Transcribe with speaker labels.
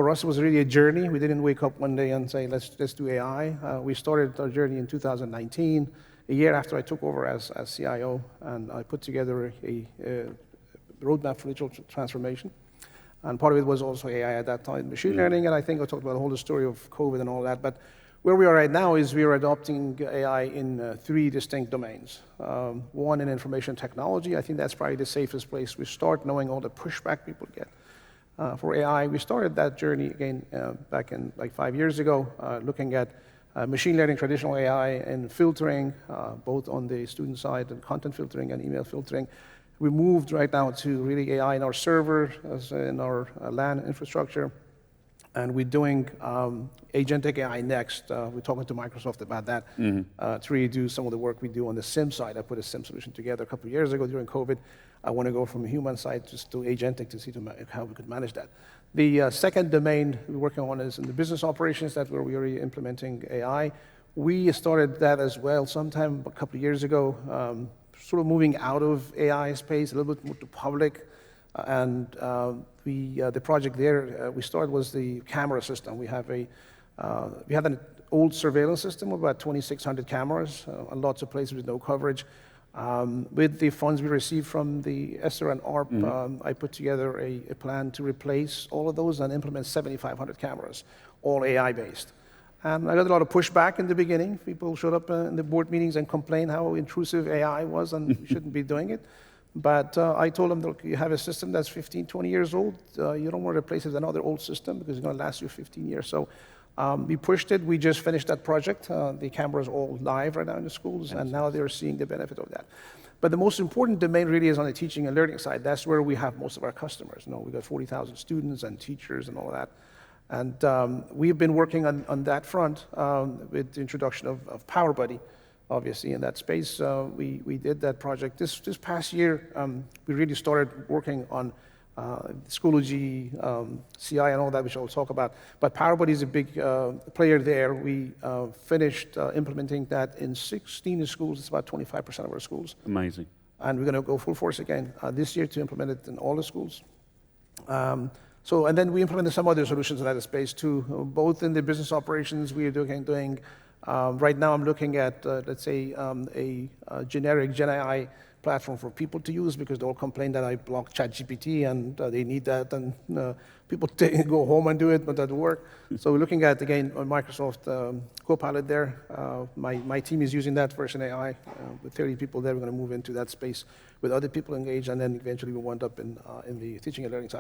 Speaker 1: For us, it was really a journey. We didn't wake up one day and say, let's do AI. We started our journey in 2019, a year after I took over as CIO, and I put together a roadmap for digital transformation. And part of it was also AI at that time, machine learning, and I think I talked about the whole story of COVID and all that. But where we are right now is we are adopting AI in 3 distinct domains. One in information technology. I think that's probably the safest place we start, knowing all the pushback people get. For AI, we started that journey again back in like 5 years ago, looking at machine learning, traditional AI, and filtering, both on the student side and content filtering and email filtering. We moved right now to really AI in our server, as in our LAN infrastructure, and we're doing agentic AI next. We're talking to Microsoft about that to really do some of the work we do on the SIM side. I put a SIM solution together a couple of years ago during COVID. I want to go from human side just to agentic to see how we could manage that. The second domain we're working on is in the business operations. That's where we're already implementing AI. We started that as well sometime a couple of years ago, sort of moving out of AI space, a little bit more to public. And the project there we started was the camera system. We have an old surveillance system of about 2,600 cameras, and lots of places with no coverage. With the funds we received from the ESSER and ARP, I put together a plan to replace all of those and implement 7,500 cameras, all AI-based. And I got a lot of pushback in the beginning. People showed up in the board meetings and complained how intrusive AI was and we shouldn't be doing it. But I told them, look, you have a system that's 15, 20 years old. You don't want to replace it with another old system because it's going to last you 15 years. So we pushed it. We just finished that project. The cameras are all live right now in the schools, and now they're seeing the benefit of that. But the most important domain really is on the teaching and learning side. That's where we have most of our customers. You know, we've got 40,000 students and teachers and all of that. And we've been working on that front with the introduction of PowerBuddy, obviously, in that space. We did that project. This past year, we really started working on Schoology, CI, and all that, which I'll talk about. But PowerBuddy is a big player there. We finished implementing that in 16 schools. It's about 25% of our schools.
Speaker 2: Amazing.
Speaker 1: And we're going to go full force again this year to implement it in all the schools. And then we implemented some other solutions in that space too, both in the business operations we are doing. Right now I'm looking at, let's say, a generic Gen AI platform for people to use because they all complain that I block ChatGPT and they need that, and people go home and do it, but that doesn't work. So we're looking at, again, Microsoft Copilot there. My team is using that version AI. With 30 people there, we're going to move into that space with other people engaged, and then eventually we'll wind up in the teaching and learning side.